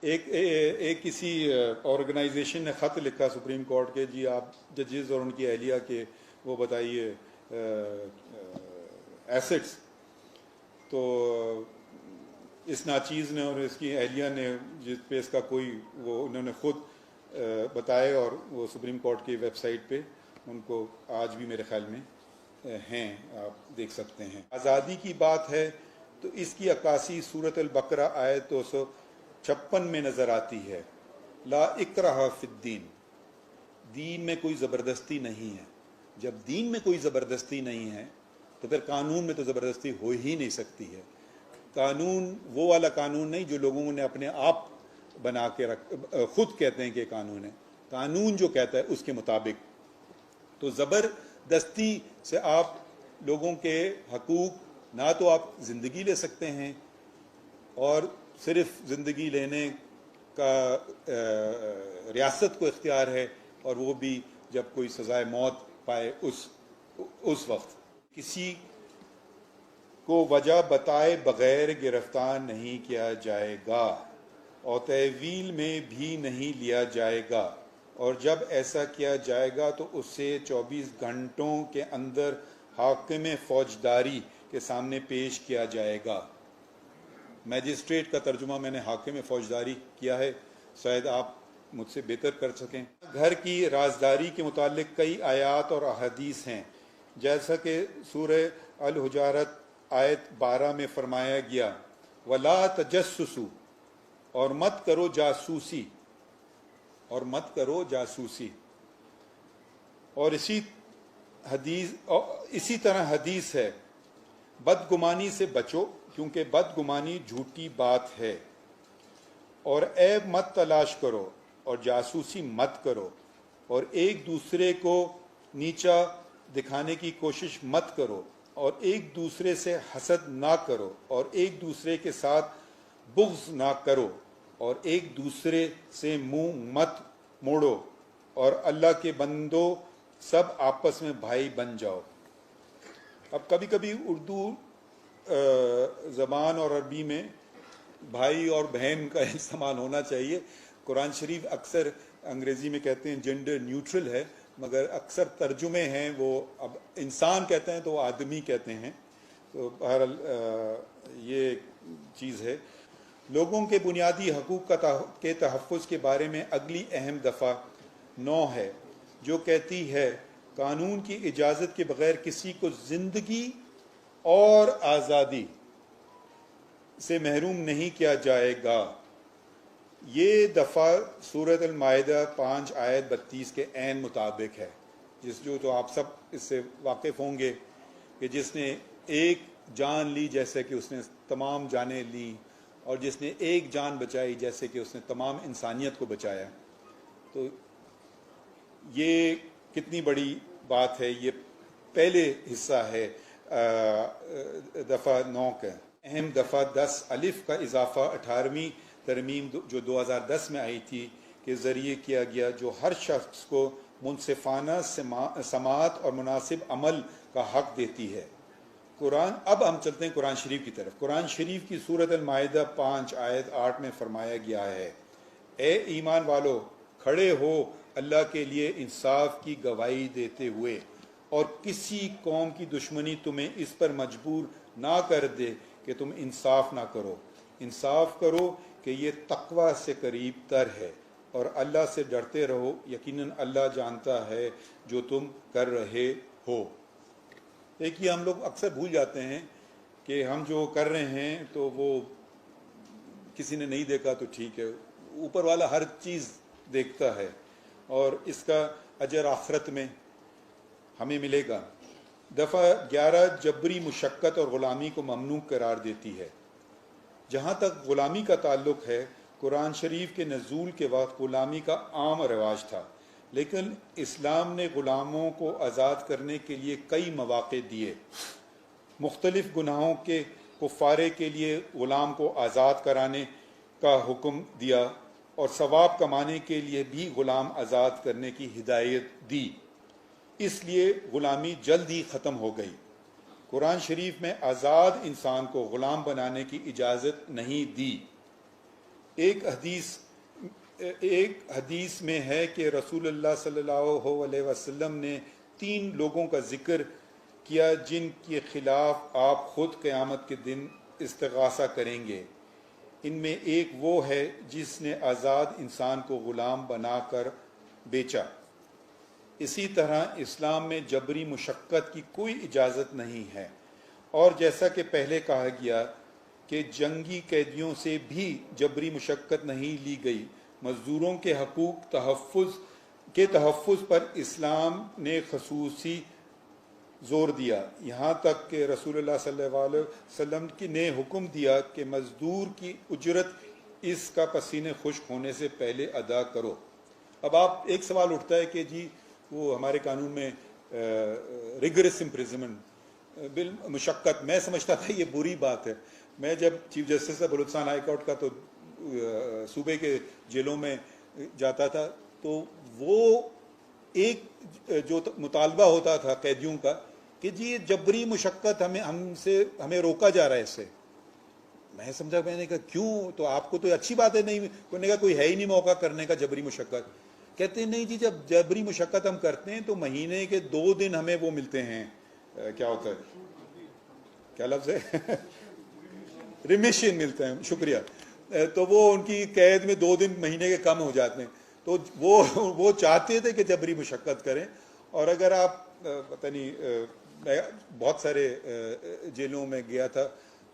ایک کسی آرگنائزیشن نے خط لکھا سپریم کورٹ کے، جی آپ ججز اور ان کی اہلیہ کے وہ بتائیے ایسٹس، تو اس ناچیز نے اور اس کی اہلیہ نے جس پہ اس کا کوئی وہ انہوں نے خود بتائے، اور وہ سپریم کورٹ کی ویب سائٹ پہ ان کو آج بھی میرے خیال میں ہیں، آپ دیکھ سکتے ہیں۔ آزادی کی بات ہے تو اس کی عکاسی سورۃ البقرہ آیت 256 میں نظر آتی ہے، لا اکراہ فی الدین، دین میں کوئی زبردستی نہیں ہے۔ جب دین میں کوئی زبردستی نہیں ہے تو پھر قانون میں تو زبردستی ہو ہی نہیں سکتی ہے۔ قانون وہ والا قانون نہیں جو لوگوں نے اپنے آپ بنا کے خود کہتے ہیں کہ قانون ہے، قانون جو کہتا ہے اس کے مطابق۔ تو زبردستی سے آپ لوگوں کے حقوق، نہ تو آپ زندگی لے سکتے ہیں، اور صرف زندگی لینے کا ریاست کو اختیار ہے، اور وہ بھی جب کوئی سزائے موت پائے اس وقت۔ کسی کو وجہ بتائے بغیر گرفتار نہیں کیا جائے گا اور تحویل میں بھی نہیں لیا جائے گا، اور جب ایسا کیا جائے گا تو اسے 24 گھنٹوں کے اندر حاکم فوجداری کے سامنے پیش کیا جائے گا۔ میجسٹریٹ کا ترجمہ میں نے حاکم فوجداری کیا ہے، شاید آپ مجھ سے بہتر کر سکیں۔ گھر کی رازداری کے متعلق کئی آیات اور احادیث ہیں، جیسا کہ سورہ الحجرات آیت 12 میں فرمایا گیا، وَلَا تَجَسُّسُوا، اور مت کرو جاسوسی، اور مت کرو جاسوسی۔ اور اسی طرح حدیث ہے، بدگمانی سے بچو کیونکہ بدگمانی جھوٹی بات ہے، اور عیب مت تلاش کرو اور جاسوسی مت کرو، اور ایک دوسرے کو نیچا دکھانے کی کوشش مت کرو، اور ایک دوسرے سے حسد نہ کرو، اور ایک دوسرے کے ساتھ بغض نہ کرو، اور ایک دوسرے سے منہ مت موڑو، اور اللہ کے بندو سب آپس میں بھائی بن جاؤ۔ اب کبھی کبھی اردو زبان اور عربی میں بھائی اور بہن کا استعمال ہونا چاہیے۔ قرآن شریف اکثر انگریزی میں کہتے ہیں جینڈر نیوٹرل ہے، مگر اکثر ترجمے ہیں وہ اب انسان کہتے ہیں تو وہ آدمی کہتے ہیں، تو بہرحال یہ چیز ہے۔ لوگوں کے بنیادی حقوق کے تحفظ کے بارے میں اگلی اہم دفعہ 9 ہے، جو کہتی ہے قانون کی اجازت کے بغیر کسی کو زندگی اور آزادی سے محروم نہیں کیا جائے گا۔ یہ دفعہ سورۃ المائدہ 5 آیت 32 کے عین مطابق ہے، جو تو آپ سب اس سے واقف ہوں گے کہ جس نے ایک جان لی جیسے کہ اس نے تمام جانیں لیں، اور جس نے ایک جان بچائی جیسے کہ اس نے تمام انسانیت کو بچایا۔ تو یہ کتنی بڑی بات ہے۔ یہ پہلے حصہ ہے دفعہ 9 کا۔ اہم دفعہ 10 الف کا اضافہ 18ویں ترمیم جو 2010 میں آئی تھی کے ذریعے کیا گیا، جو ہر شخص کو منصفانہ سماعت اور مناسب عمل کا حق دیتی ہے۔ اب ہم چلتے ہیں قرآن شریف کی طرف۔ قرآن شریف کی سورۃ المائدہ 5 آیت 8 میں فرمایا گیا ہے، اے ایمان والو، کھڑے ہو اللہ کے لیے انصاف کی گواہی دیتے ہوئے، اور کسی قوم کی دشمنی تمہیں اس پر مجبور نہ کر دے کہ تم انصاف نہ کرو۔ انصاف کرو کہ یہ تقوی سے قریب تر ہے، اور اللہ سے ڈرتے رہو، یقیناً اللہ جانتا ہے جو تم کر رہے ہو۔ ایک یہ ہم لوگ اکثر بھول جاتے ہیں کہ ہم جو کر رہے ہیں تو وہ کسی نے نہیں دیکھا تو ٹھیک ہے، اوپر والا ہر چیز دیکھتا ہے، اور اس کا اجر آخرت میں ہمیں ملے گا۔ دفعہ 11 جبری مشقت اور غلامی کو ممنوع قرار دیتی ہے۔ جہاں تک غلامی کا تعلق ہے، قرآن شریف کے نزول کے وقت غلامی کا عام رواج تھا، لیکن اسلام نے غلاموں کو آزاد کرنے کے لیے کئی مواقع دیے۔ مختلف گناہوں کے کفارے کے لیے غلام کو آزاد کرانے کا حکم دیا، اور ثواب کمانے کے لیے بھی غلام آزاد کرنے کی ہدایت دی، اس لیے غلامی جلد ہی ختم ہو گئی۔ قرآن شریف میں آزاد انسان کو غلام بنانے کی اجازت نہیں دی۔ ایک حدیث میں ہے کہ رسول اللہ صلی اللہ علیہ وسلم نے 3 لوگوں کا ذکر کیا جن کے خلاف آپ خود قیامت کے دن استغاثہ کریں گے. ان میں ایک وہ ہے جس نے آزاد انسان کو غلام بنا کر بیچا. اسی طرح اسلام میں جبری مشقت کی کوئی اجازت نہیں ہے، اور جیسا کہ پہلے کہا گیا کہ جنگی قیدیوں سے بھی جبری مشقت نہیں لی گئی. مزدوروں کے حقوق تحفظ پر اسلام نے خصوصی زور دیا، یہاں تک کہ رسول اللہ صلی اللہ علیہ وسلم نے حکم دیا کہ مزدور کی اجرت اس کا پسینے خشک ہونے سے پہلے ادا کرو. اب ایک سوال اٹھتا ہے کہ جی وہ ہمارے قانون میں ریگرس امپریزمنٹ بالمشقت، میں سمجھتا تھا یہ بری بات ہے. میں جب چیف جسٹس تھا بلوچستان ہائی کورٹ کا تو صوبے کے جیلوں میں جاتا تھا تو وہ ایک جو مطالبہ ہوتا تھا قیدیوں کا کہ جی یہ جبری مشقت ہمیں روکا جا رہا ہے اس سے. میں سمجھا، میں نے کہا کیوں؟ تو آپ کو تو اچھی بات ہے. نہیں، کوئی ہے ہی نہیں موقع کرنے کا جبری مشقت. کہتے ہیں نہیں جی، جب جبری مشقت ہم کرتے ہیں تو مہینے کے 2 دن ہمیں وہ ملتے ہیں، کیا ہوتا ہے، کیا لفظ ہے، ریمیشن ملتا ہے، شکریہ. تو وہ ان کی قید میں 2 دن مہینے کے کم ہو جاتے ہیں. تو وہ چاہتے تھے کہ جبری مشقت کریں. اور اگر آپ پتہ نہیں، میں بہت سارے جیلوں میں گیا تھا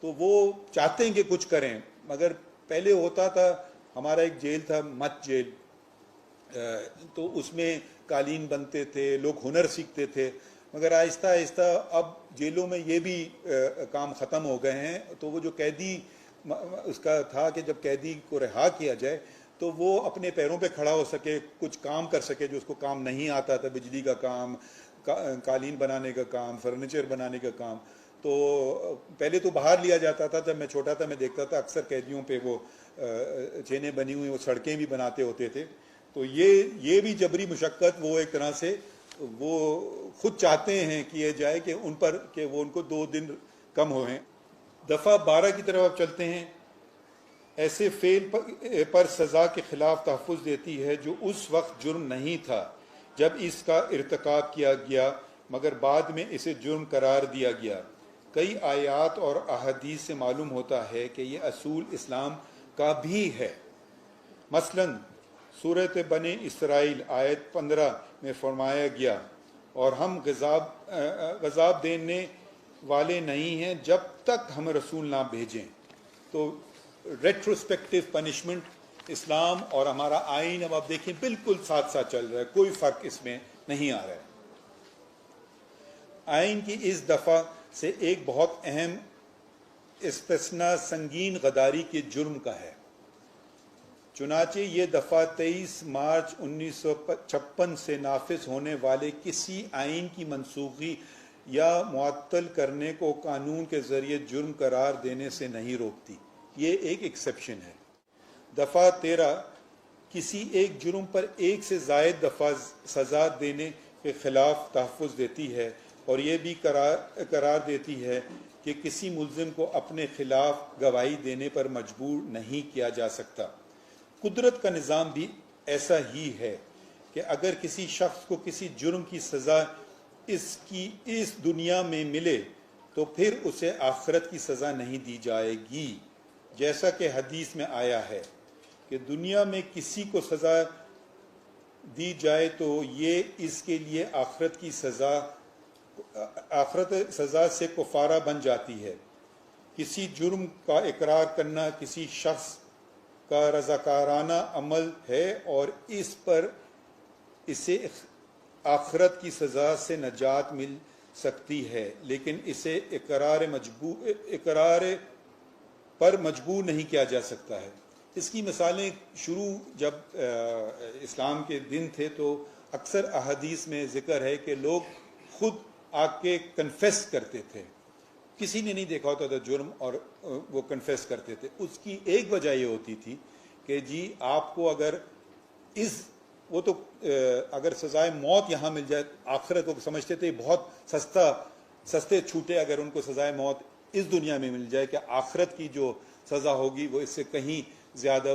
تو وہ چاہتے ہیں کہ کچھ کریں، مگر پہلے ہوتا تھا، ہمارا ایک جیل تھا مت جیل، تو اس میں قالین بنتے تھے، لوگ ہنر سیکھتے تھے، مگر آہستہ آہستہ اب جیلوں میں یہ بھی کام ختم ہو گئے ہیں. تو وہ جو قیدی اس کا تھا کہ جب قیدی کو رہا کیا جائے تو وہ اپنے پیروں پہ کھڑا ہو سکے، کچھ کام کر سکے جو اس کو کام نہیں آتا تھا، بجلی کا کام، قالین بنانے کا کام، فرنیچر بنانے کا کام. تو پہلے تو باہر لیا جاتا تھا. جب میں چھوٹا تھا میں دیکھتا تھا اکثر قیدیوں پہ وہ چینیں بنی ہوئی، وہ سڑکیں بھی بناتے ہوتے تھے. تو یہ بھی جبری مشقت وہ ایک طرح سے وہ خود چاہتے ہیں کیے جائے کہ ان کو 2 دن کم ہوئیں. دفعہ 12 کی طرف اب چلتے ہیں. ایسے فعل پر سزا کے خلاف تحفظ دیتی ہے جو اس وقت جرم نہیں تھا جب اس کا ارتکاب کیا گیا، مگر بعد میں اسے جرم قرار دیا گیا. کئی آیات اور احادیث سے معلوم ہوتا ہے کہ یہ اصول اسلام کا بھی ہے. مثلا سورۃ بنی اسرائیل آیت 15 میں فرمایا گیا، اور ہم غضب دینے والے نہیں ہیں جب تک ہم رسول نہ بھیجیں. تو ریٹروسپیکٹو پنشمنٹ اسلام اور ہمارا آئین اب آپ دیکھیں بالکل ساتھ ساتھ چل رہا ہے، کوئی فرق اس میں نہیں آ رہا ہے. آئین کی اس دفعہ سے ایک بہت اہم استثناء سنگین غداری کے جرم کا ہے. چنانچہ یہ دفعہ 23 مارچ 1956 سے نافذ ہونے والے کسی آئین کی منسوخی یا معطل کرنے کو قانون کے ذریعے جرم قرار دینے سے نہیں روکتی. یہ ایک ایکسیپشن ہے. دفعہ 13 کسی ایک جرم پر 1 سے زائد دفعہ سزا دینے کے خلاف تحفظ دیتی ہے، اور یہ بھی قرار دیتی ہے کہ کسی ملزم کو اپنے خلاف گواہی دینے پر مجبور نہیں کیا جا سکتا. قدرت کا نظام بھی ایسا ہی ہے کہ اگر کسی شخص کو کسی جرم کی سزا اس دنیا میں ملے تو پھر اسے آخرت کی سزا نہیں دی جائے گی، جیسا کہ حدیث میں آیا ہے کہ دنیا میں کسی کو سزا دی جائے تو یہ اس کے لیے آخرت سزا سے کفارہ بن جاتی ہے. کسی جرم کا اقرار کرنا کسی شخص کا رضاکارانہ عمل ہے اور اس پر اسے آخرت کی سزا سے نجات مل سکتی ہے، لیکن اسے اقرار پر مجبور نہیں کیا جا سکتا ہے. اس کی مثالیں شروع جب اسلام کے دن تھے تو اکثر احادیث میں ذکر ہے کہ لوگ خود آ کے کنفیس کرتے تھے. کسی نے نہیں دیکھا ہوتا تھا جرم اور وہ کنفیس کرتے تھے. اس کی ایک وجہ یہ ہوتی تھی کہ جی آپ کو اگر سزائے موت یہاں مل جائے، آخرت کو سمجھتے تھے بہت سستے چھوٹے، اگر ان کو سزائے موت اس دنیا میں مل جائے کہ آخرت کی جو سزا ہوگی وہ اس سے کہیں زیادہ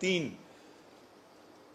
3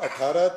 18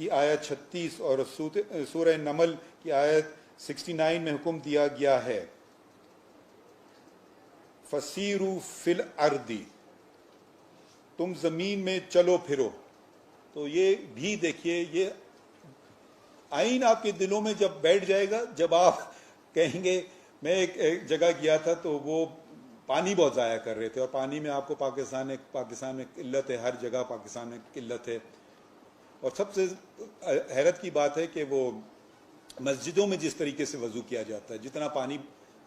کی آیت 36 اور سورہ نمل کی آیت 69 میں حکم دیا گیا ہے فسیرو فی الارض، تم زمین میں چلو پھرو. تو یہ بھی دیکھیے، یہ آئین آپ کے دلوں میں جب بیٹھ جائے گا، جب آپ کہیں گے. میں ایک جگہ گیا تھا تو وہ پانی بہت ضائع کر رہے تھے، اور پانی میں آپ کو پاکستان میں قلت ہے، ہر جگہ پاکستان میں قلت ہے. اور سب سے حیرت کی بات ہے کہ وہ مسجدوں میں جس طریقے سے وضو کیا جاتا ہے، جتنا پانی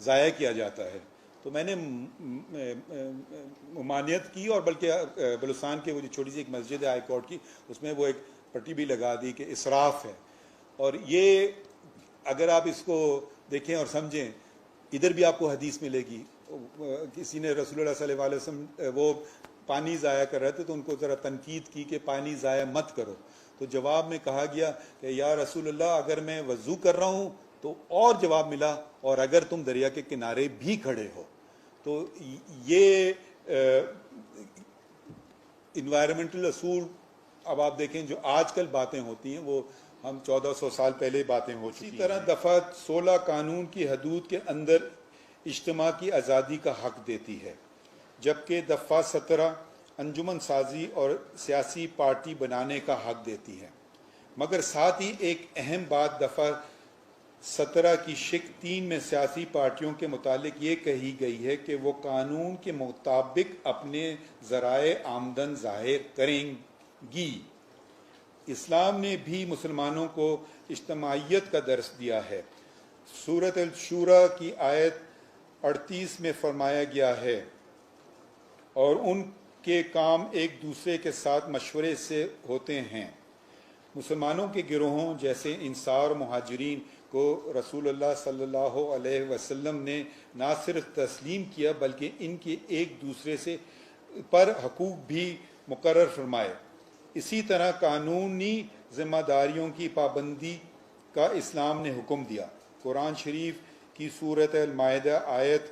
ضائع کیا جاتا ہے. تو میں نے ممانعت کی، اور بلکہ بلوچستان کے وہ جو چھوٹی سی ایک مسجد ہے ہائی کورٹ کی، اس میں وہ ایک پٹی بھی لگا دی کہ اسراف ہے. اور یہ اگر آپ اس کو دیکھیں اور سمجھیں، ادھر بھی آپ کو حدیث ملے گی. کسی نے رسول اللہ صلی اللہ علیہ وسلم وہ پانی ضائع کر رہے تھے تو ان کو ذرا تنقید کی کہ پانی ضائع مت کرو. تو جواب میں کہا گیا کہ یا رسول اللہ، اگر میں وضو کر رہا ہوں تو، اور جواب ملا، اور اگر تم دریا کے کنارے بھی کھڑے ہو. تو یہ انوائرمنٹل اصول اب آپ دیکھیں جو آج کل باتیں ہوتی ہیں وہ ہم 1400 سال پہلے باتیں ہو چکی ہیں. اسی طرح دفعہ 16 قانون کی حدود کے اندر اجتماع کی آزادی کا حق دیتی ہے، جبکہ دفعہ 17 انجمن سازی اور سیاسی پارٹی بنانے کا حق دیتی ہے. مگر ساتھ ہی ایک اہم بات دفعہ 17 کی شق 3 میں سیاسی پارٹیوں کے متعلق یہ کہی گئی ہے کہ وہ قانون کے مطابق اپنے ذرائع آمدن ظاہر کریں گی. اسلام نے بھی مسلمانوں کو اجتماعیت کا درس دیا ہے. سورۃ الشورى کی آیت 38 میں فرمایا گیا ہے اور ان کے کام ایک دوسرے کے ساتھ مشورے سے ہوتے ہیں. مسلمانوں کے گروہوں جیسے انصار و مہاجرین کو رسول اللہ صلی اللہ علیہ وسلم نے نہ صرف تسلیم کیا بلکہ ان کے ایک دوسرے سے پر حقوق بھی مقرر فرمائے. اسی طرح قانونی ذمہ داریوں کی پابندی کا اسلام نے حکم دیا. قرآن شریف کی سورۃ المائدہ آیت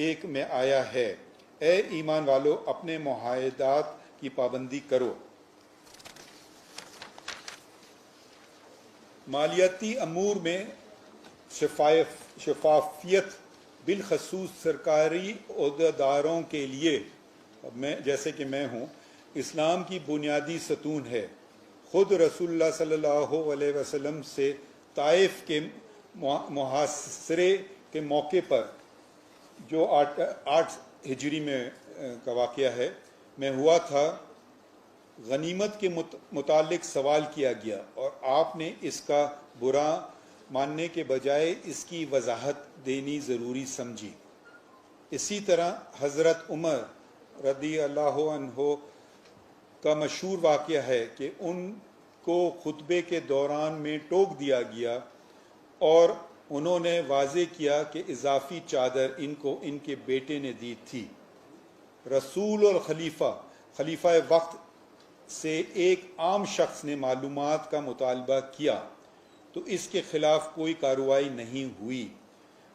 1 میں آیا ہے اے ایمان والو اپنے معاہدات کی پابندی کرو. مالیاتی امور میں شفافیت بالخصوص سرکاری عہدیداروں کے لیے جیسے کہ میں ہوں اسلام کی بنیادی ستون ہے. خود رسول اللہ صلی اللہ علیہ وسلم سے طائف کے محاصرے کے موقع پر جو 8 ہجری میں کا واقعہ ہے میں ہوا تھا، غنیمت کے متعلق سوال کیا گیا اور آپ نے اس کا برا ماننے کے بجائے اس کی وضاحت دینی ضروری سمجھی. اسی طرح حضرت عمر رضی اللہ عنہ کا مشہور واقعہ ہے کہ ان کو خطبے کے دوران میں ٹوک دیا گیا اور انہوں نے واضح کیا کہ اضافی چادر ان کو ان کے بیٹے نے دی تھی. رسول اور خلیفہ وقت سے ایک عام شخص نے معلومات کا مطالبہ کیا تو اس کے خلاف کوئی کارروائی نہیں ہوئی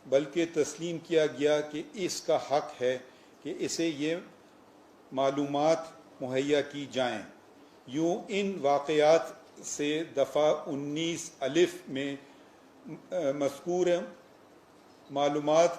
بلکہ تسلیم کیا گیا کہ اس کا حق ہے کہ اسے یہ معلومات مہیا کی جائیں. یوں ان واقعات سے دفعہ 19 الف میں مذکور معلومات